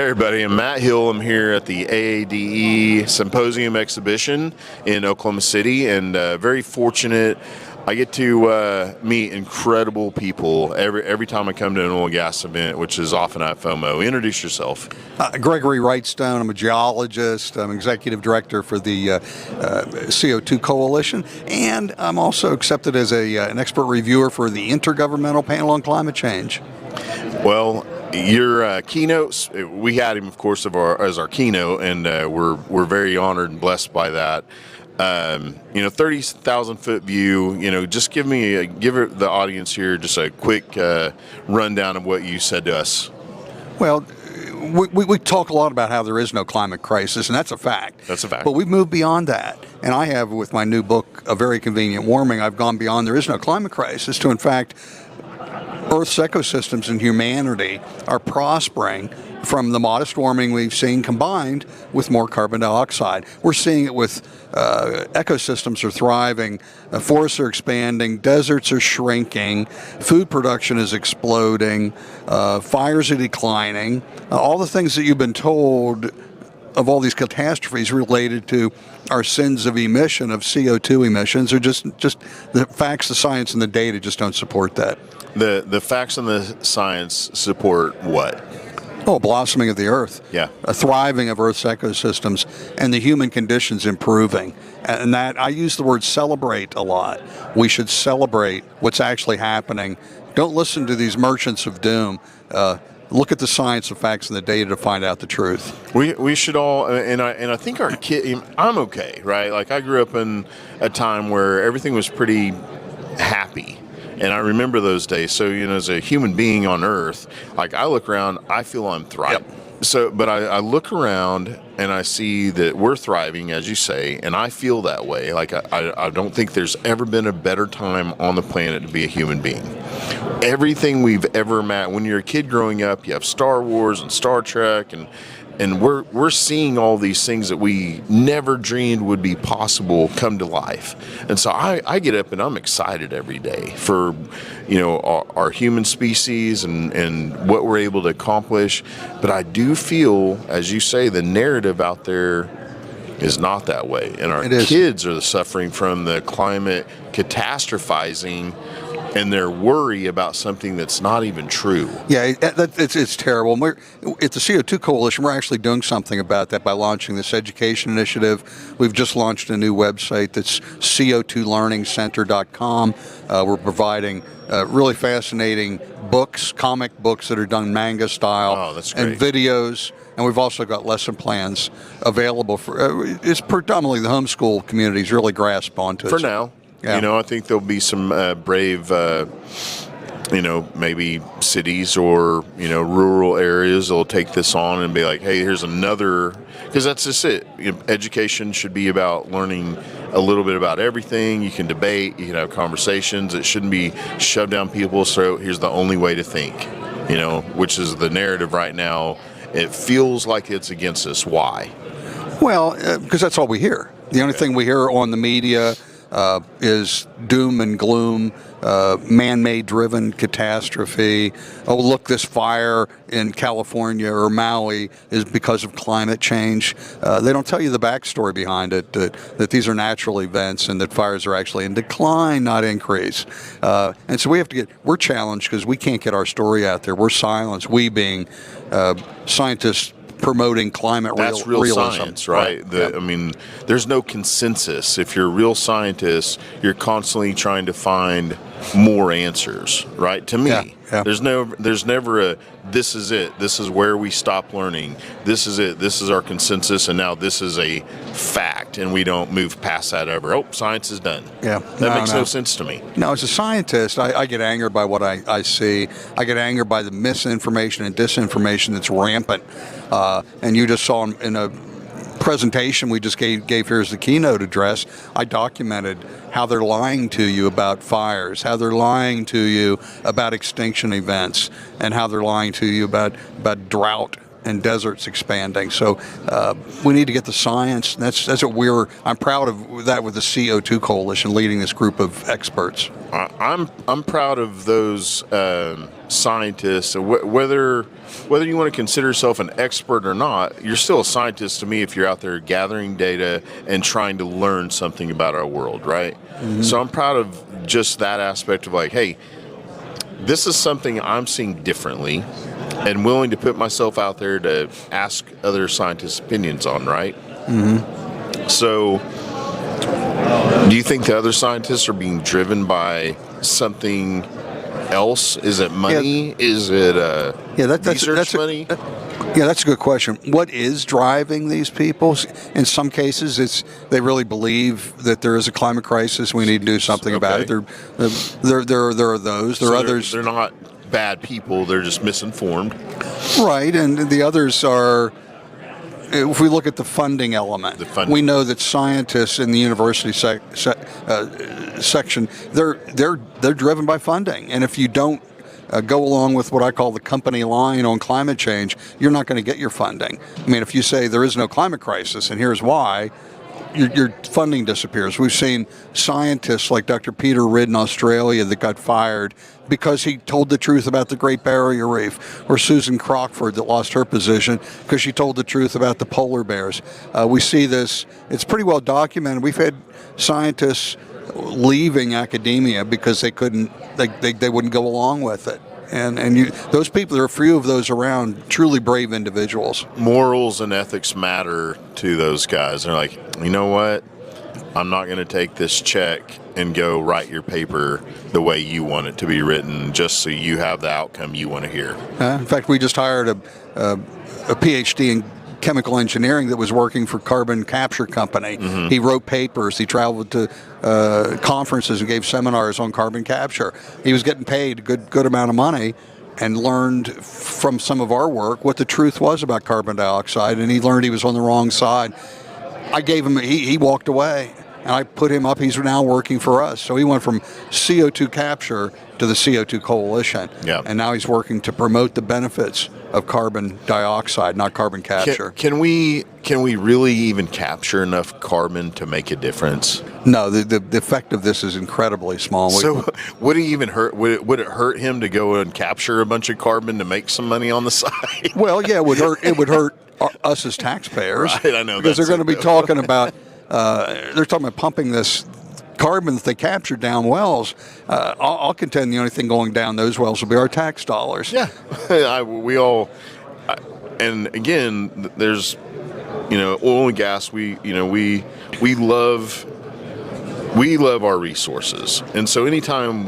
everybody, I'm Matt Hill. I'm here at the AADE Symposium exhibition in Oklahoma City, and very fortunate. I get to meet incredible people every time I come to an oil and gas event, which is often at FOMO. Introduce yourself. Gregory Wrightstone. I'm a geologist. I'm executive director for the CO2 Coalition, and I'm also accepted as an expert reviewer for the Intergovernmental Panel on Climate Change. Well, your keynotes, we had him, of course, as our keynote, and we're very honored and blessed by that. 30,000 foot view. Just give the audience here just a quick rundown of what you said to us. Well, we talk a lot about how there is no climate crisis, and that's a fact. That's a fact. But we've moved beyond that. And I have, with my new book, A Very Convenient Warming, I've gone beyond there is no climate crisis to, in fact, Earth's ecosystems and humanity are prospering from the modest warming we've seen combined with more carbon dioxide. We're seeing it with ecosystems are thriving, forests are expanding, deserts are shrinking, food production is exploding, fires are declining. All the things that you've been told of all these catastrophes related to our sins of emission, of CO2 emissions, are just the facts, the science, and the data just don't support that. The facts and the science support what? Oh, blossoming of the earth. Yeah. A thriving of Earth's ecosystems and the human conditions improving. And that, I use the word celebrate a lot. We should celebrate what's actually happening. Don't listen to these merchants of doom. Look at the science, the facts, and the data to find out the truth. We should all, and I think our kid, I'm okay, right? Like, I grew up in a time where everything was pretty happy. And I remember those days. So, as a human being on Earth, like, I look around, I feel I'm thriving. Yep. So, but I look around and I see that we're thriving, as you say, and I feel that way. Like, I don't think there's ever been a better time on the planet to be a human being. Everything we've ever met, when you're a kid growing up, you have Star Wars and Star Trek, and we're seeing all these things that we never dreamed would be possible come to life. And so I get up and I'm excited every day for, our human species and what we're able to accomplish. But I do feel, as you say, the narrative out there is not that way. And our kids are suffering from the climate catastrophizing and their worry about something that's not even true. Yeah, it's terrible. We're, at the CO2 Coalition, we're actually doing something about that by launching this education initiative. We've just launched a new website that's co2learningcenter.com. We're providing really fascinating books, comic books that are done manga style, oh, that's great. And videos. And we've also got lesson plans available for, it's predominantly the homeschool communities really grasp onto it. For now. Yeah. I think there'll be some brave, maybe cities or, rural areas that'll take this on and be like, hey, here's another, because that's just it. Education should be about learning a little bit about everything. You can debate, you can have conversations. It shouldn't be shoved down people's throat. Here's the only way to think, which is the narrative right now. It feels like it's against us. Why? Well, because that's all we hear. The only thing we hear on the media is doom and gloom, man-made driven catastrophe. Oh, look, this fire in California or Maui is because of climate change. They don't tell you the backstory behind it, that these are natural events and that fires are actually in decline, not increase. And so we're challenged because we can't get our story out there. We're silenced, we being scientists promoting climate That's realism. Science, right? I mean, there's no consensus. If you're a real scientist, you're constantly trying to find more answers, right? To me, there's never a, this is it. This is where we stop learning. This is it. This is our consensus, and now this is a fact, and we don't move past that ever. Oh, science is done. Yeah, that makes no sense to me. No, as a scientist, I get angered by what I see. I get angered by the misinformation and disinformation that's rampant. And you just saw in a presentation we just gave here as the keynote address, I documented how they're lying to you about fires, how they're lying to you about extinction events, and how they're lying to you about drought and deserts expanding. So we need to get the science. And that's what I'm proud of that with the CO2 Coalition, leading this group of experts. I'm proud of those scientists. Whether you want to consider yourself an expert or not, you're still a scientist to me if you're out there gathering data and trying to learn something about our world, right? Mm-hmm. So I'm proud of just that aspect of like, hey, this is something I'm seeing differently and willing to put myself out there to ask other scientists' opinions on, right? Mm-hmm. So do you think the other scientists are being driven by something else? Is it money? Yeah. Is it research money? Yeah, that's a good question. What is driving these people? In some cases, they really believe that there is a climate crisis. We need to do something about it. There are those. There are others. They're not bad people. They're just misinformed. Right, and the others are. If we look at the funding element, we know that scientists in the university section, they're driven by funding, and if you don't go along with what I call the company line on climate change, you're not going to get your funding. I mean, if you say there is no climate crisis and here's why, your funding disappears. We've seen scientists like Dr. Peter Ridd in Australia that got fired because he told the truth about the Great Barrier Reef, or Susan Crockford that lost her position because she told the truth about the polar bears. We see this, it's pretty well documented. We've had scientists leaving academia because they wouldn't go along with it. And those people, there are a few of those around, truly brave individuals. Morals and ethics matter to those guys. They're like, you know what? I'm not going to take this check and go write your paper the way you want it to be written just so you have the outcome you want to hear. In fact, we just hired a PhD in chemical engineering that was working for carbon capture company. Mm-hmm. He wrote papers. He traveled to conferences and gave seminars on carbon capture. He was getting paid a good amount of money and learned from some of our work what the truth was about carbon dioxide, and he learned he was on the wrong side. I gave him, he walked away, and I put him up. He's now working for us. So he went from CO2 capture to the CO2 Coalition. Yep. And now he's working to promote the benefits of carbon dioxide, not carbon capture. Can we really even capture enough carbon to make a difference? No, the effect of this is incredibly small. So would it even hurt? Would it hurt him to go and capture a bunch of carbon to make some money on the side? Well, yeah, it would hurt us as taxpayers. Right, I know. Because they're going to be talking about they're talking about pumping this carbon that they captured down wells. I'll contend the only thing going down those wells will be our tax dollars. Yeah, and again, there's oil and gas. We love our resources, and so anytime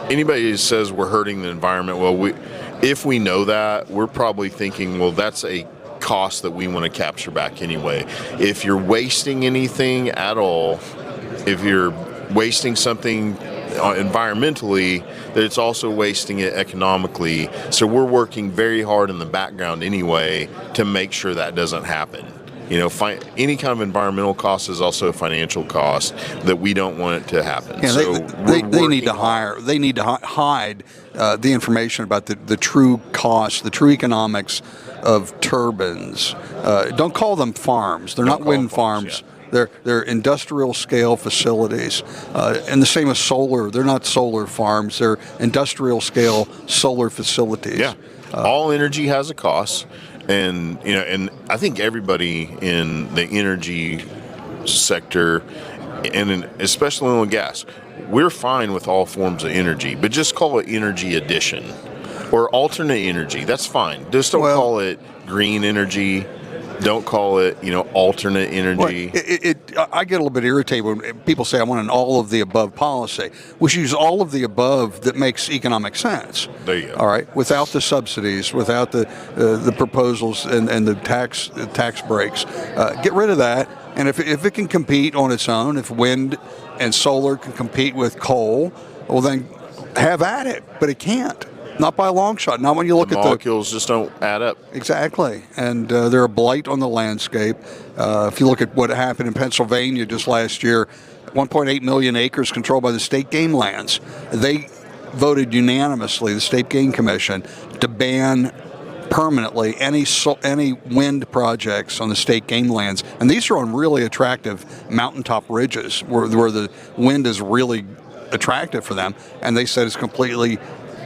anybody says we're hurting the environment, if we know that, we're probably thinking, well, that's a cost that we want to capture back anyway. If you're wasting anything at all, if you're wasting something environmentally, that it's also wasting it economically. So we're working very hard in the background anyway to make sure that doesn't happen. Any kind of environmental cost is also a financial cost that we don't want it to happen. Yeah, so they need to hire. They need to hide the information about the true cost, the true economics of turbines. Don't call them farms. They're not wind farms. Yeah. They're industrial scale facilities. And the same as solar. They're not solar farms. They're industrial scale solar facilities. Yeah. All energy has a cost. And I think everybody in the energy sector, and especially oil and gas, we're fine with all forms of energy, but just call it energy addition or alternate energy. That's fine. Just don't call it green energy. Don't call it, alternate energy. I get a little bit irritated when people say I want an all of the above policy. We should use all of the above that makes economic sense. There you go. All right, without the subsidies, without the proposals and the tax breaks. Get rid of that. And if it can compete on its own, if wind and solar can compete with coal, well then have at it. But it can't. Not by a long shot. Not when you look at the molecules just don't add up. Exactly, and they're a blight on the landscape. If you look at what happened in Pennsylvania just last year, 1.8 million acres controlled by the state game lands. They voted unanimously, the State Game Commission, to ban permanently any wind projects on the state game lands, and these are on really attractive mountaintop ridges where the wind is really attractive for them, and they said it's completely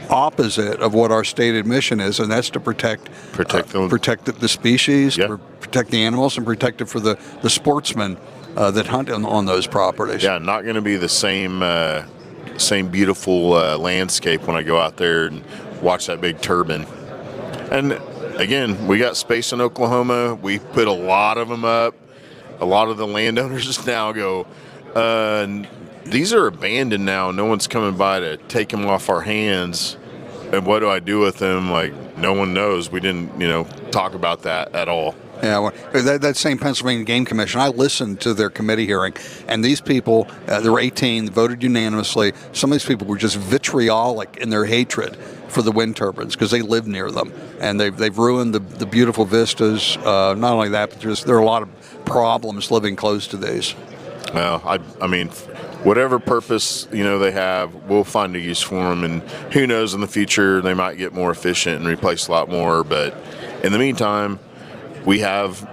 opposite of what our stated mission is, and that's to protect the species, protect the animals, and protect it for the sportsmen that hunt on those properties. Yeah, not going to be the same beautiful landscape when I go out there and watch that big turbine. And again, we got space in Oklahoma. We put a lot of them up. A lot of the landowners now go, these are abandoned now. No one's coming by to take them off our hands. And what do I do with them? Like, no one knows. We didn't, talk about that at all. Yeah, well, that same Pennsylvania Game Commission, I listened to their committee hearing, and these people, there were 18, voted unanimously. Some of these people were just vitriolic in their hatred for the wind turbines because they live near them, and they've ruined the beautiful vistas. Not only that, but there are a lot of problems living close to these. Well, I mean, whatever purpose they have, we'll find a use for them, and who knows, in the future they might get more efficient and replace a lot more. But in the meantime, we have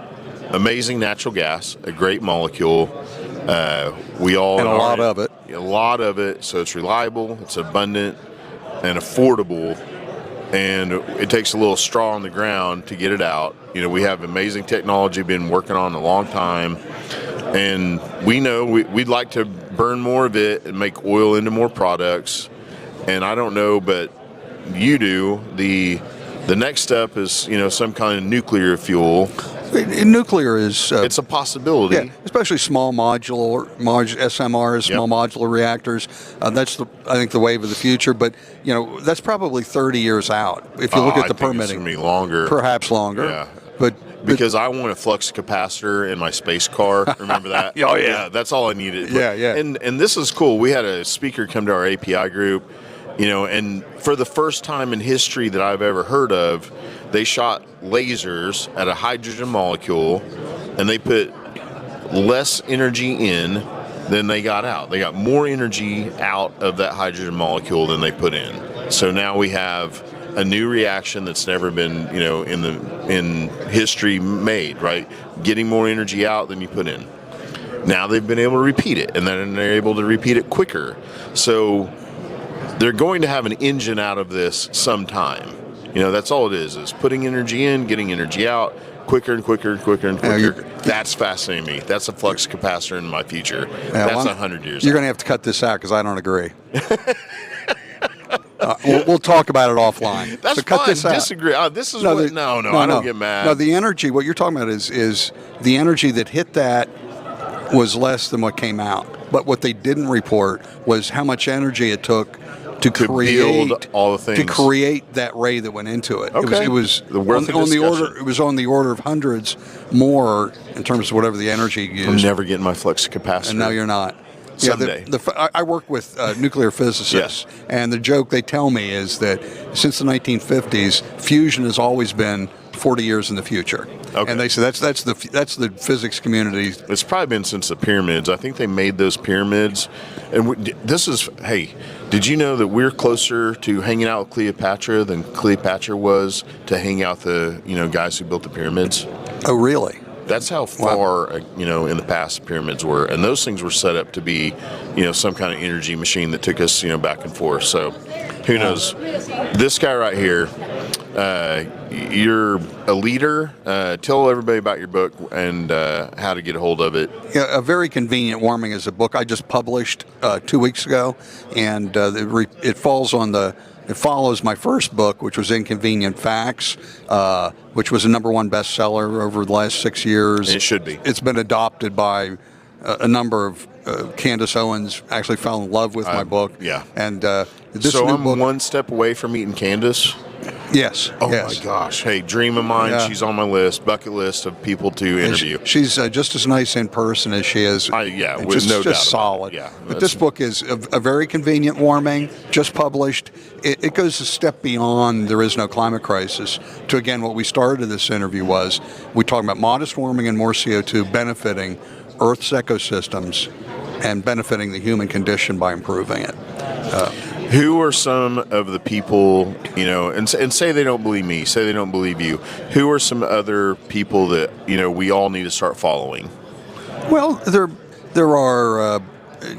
amazing natural gas, a great molecule. We all and a lot of it. A lot of it. So it's reliable, it's abundant, and affordable. And it takes a little straw on the ground to get it out. We have amazing technology, been working on a long time. And we know we'd like to burn more of it and make oil into more products. And I don't know, but you do. The next step is, some kind of nuclear fuel. Nuclear is... it's a possibility. Yeah, especially small SMRs, small modular reactors. That's, I think, the wave of the future. But, that's probably 30 years out. If you look at the permitting. It's going to be longer. Perhaps longer. Yeah. Because I want a flux capacitor in my space car. Remember that? Oh, yeah. That's all I needed. Yeah. And this is cool. We had a speaker come to our API group, and for the first time in history that I've ever heard of, they shot lasers at a hydrogen molecule, and they put less energy in than they got out. They got more energy out of that hydrogen molecule than they put in. So now we have a new reaction that's never been, in history made, right? Getting more energy out than you put in. Now they've been able to repeat it, and then they're able to repeat it quicker. So they're going to have an engine out of this sometime. That's all it is putting energy in, getting energy out, quicker and quicker and quicker and quicker. That's fascinating me. That's a flux capacitor in my future. That's 100 years You're going to have to cut this out because I don't agree. We'll talk about it offline. That's so cut fine. This out. Disagree. I don't get mad. No, the energy, what you're talking about is the energy that hit that was less than what came out. But what they didn't report was how much energy it took to create build all the things, to create that ray that went into it. Okay. It was on the order. It was on the order of hundreds more in terms of whatever the energy used. I'm never getting my flux capacitor. And now you're not. Someday. I work with nuclear physicists, and the joke they tell me is that since the 1950s, fusion has always been 40 years in the future. Okay. And they say that's the physics community. It's probably been since the pyramids. I think they made those pyramids. And did you know that we're closer to hanging out with Cleopatra than Cleopatra was to hang out with the guys who built the pyramids? Oh, really? That's how far, in the past pyramids were. And those things were set up to be, some kind of energy machine that took us, back and forth. So who knows? This guy right here, you're a leader. Tell everybody about your book and how to get a hold of it. Yeah, A Very Convenient Warming is a book I just published 2 weeks ago, and it follows my first book, which was Inconvenient Facts, which was a #1 bestseller over the last 6 years. It should be. It's been adopted by a number of Candace Owens actually fell in love with my book. Yeah. And so I'm one step away from meeting Candace. Yes. Oh yes. my gosh! Hey, dream of mine. Yeah. She's on my bucket list of people to interview. She's just as nice in person as she is. With no doubt. Just solid. Yeah. But this book is a very convenient warming, just published. It goes a step beyond There Is No Climate Crisis to, again, what we started this interview was we talked about modest warming and more CO2 benefiting Earth's ecosystems and benefiting the human condition by improving it. Who are some of the people, and say they don't believe me, say they don't believe you, who are some other people that, we all need to start following? Well, there are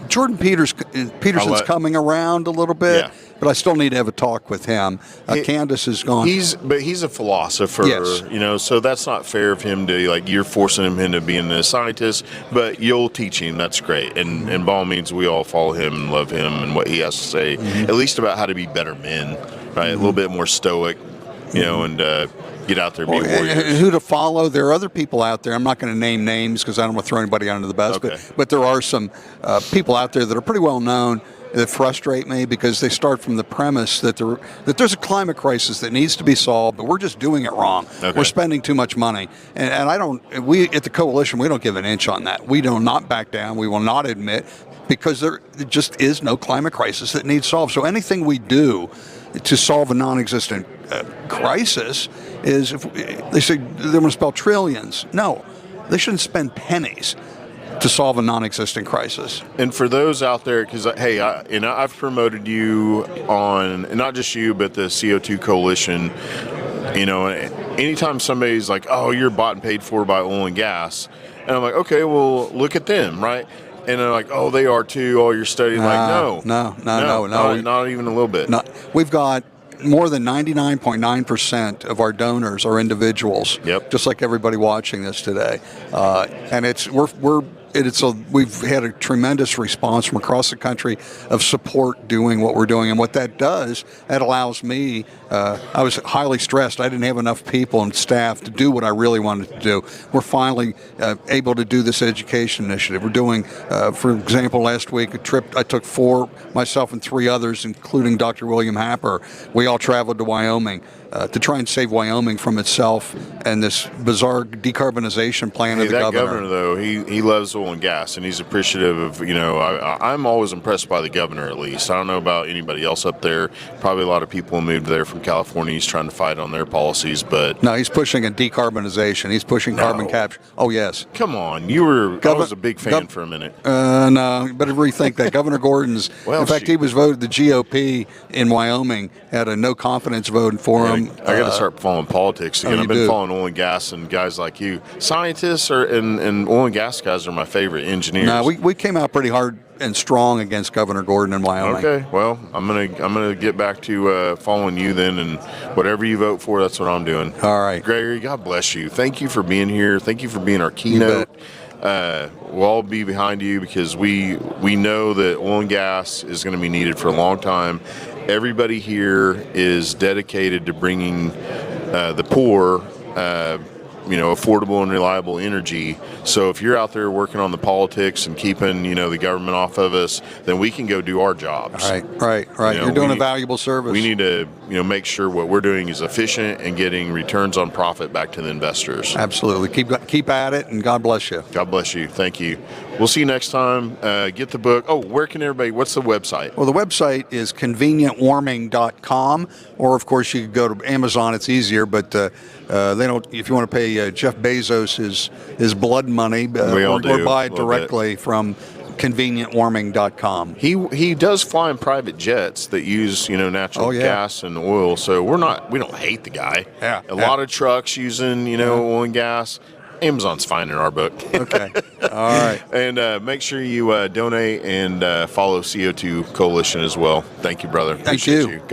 Jordan Peterson's coming around a little bit, Yeah. but I still need to have a talk with him. Candace is gone. He's a philosopher, Yes. so that's not fair of him to, you're forcing him into being a scientist, but you'll teach him. That's great. And by all means, we all follow him and love him and what he has to say, at least about how to be better men, right? A little bit more stoic, and get out there and be warriors. Who to follow? There are other people out there. I'm not going to name names because I don't want to throw anybody under the bus. Okay. But there are some people out there that are pretty well known that frustrate me because they start from the premise that there's a climate crisis that needs to be solved, but we're just doing it wrong. Okay. We're spending too much money, and we at the coalition, we don't give an inch on that. We do not back down. We will not admit, because there just is no climate crisis that needs solved. So anything we do to solve a non-existent crisis is, if they say they're going to spell trillions. No, they shouldn't spend pennies to solve a non-existent crisis. And for those out there, because hey, I've promoted you on, and not just you, but the CO2 Coalition. Anytime somebody's like, "Oh, you're bought and paid for by oil and gas," and I'm like, "Okay, well, look at them, right?" And they're like, "Oh, they are too. Oh, you're studying." No, not even a little bit. No, we've got more than 99.9% of our donors are individuals. Yep. Just like everybody watching this today, and we've had a tremendous response from across the country of support doing what we're doing. And what that does, that allows me, I was highly stressed. I didn't have enough people and staff to do what I really wanted to do. We're finally able to do this education initiative. We're doing, for example, last week, a trip, I took myself and 3 others, including Dr. William Happer. We all traveled to Wyoming to try and save Wyoming from itself and this bizarre decarbonization plan of the governor. That governor, though, he loves oil and gas, and he's appreciative of, I'm always impressed by the governor, at least. I don't know about anybody else up there. Probably a lot of people moved there from California. He's trying to fight on their policies, but... No, he's pushing a decarbonization. He's pushing carbon capture. Oh, yes. Come on. I was a big fan for a minute. No, you better rethink that. Governor Gordon's... in fact, he was voted the GOP in Wyoming, had a no confidence vote for him. I got to start following politics again. I've been following oil and gas and guys like you. Scientists and oil and gas guys are my favorite. Engineers. No, we came out pretty hard and strong against Governor Gordon in Wyoming. Okay, well, I'm gonna get back to following you then, and whatever you vote for, that's what I'm doing. All right, Gregory, God bless you. Thank you for being here. Thank you for being our keynote. We'll all be behind you because we know that oil and gas is going to be needed for a long time. Everybody here is dedicated to bringing the poor, affordable and reliable energy. So if you're out there working on the politics and keeping, the government off of us, then we can go do our jobs. Right. You're doing a valuable service. We need to, make sure what we're doing is efficient and getting returns on profit back to the investors. Absolutely. Keep at it, and God bless you. God bless you. Thank you. We'll see you next time. Get the book. Oh, what's the website? Well, the website is convenientwarming.com, or of course you could go to Amazon. It's easier, but they don't. If you want to pay Jeff Bezos his blood money, or buy it directly from convenientwarming.com. He does fly in private jets that use natural gas and oil, so we don't hate the guy. A lot of trucks using oil and gas. Amazon's fine in our book. Okay. All right. And make sure you donate and follow CO2 Coalition as well. Thank you, brother. Thank you. God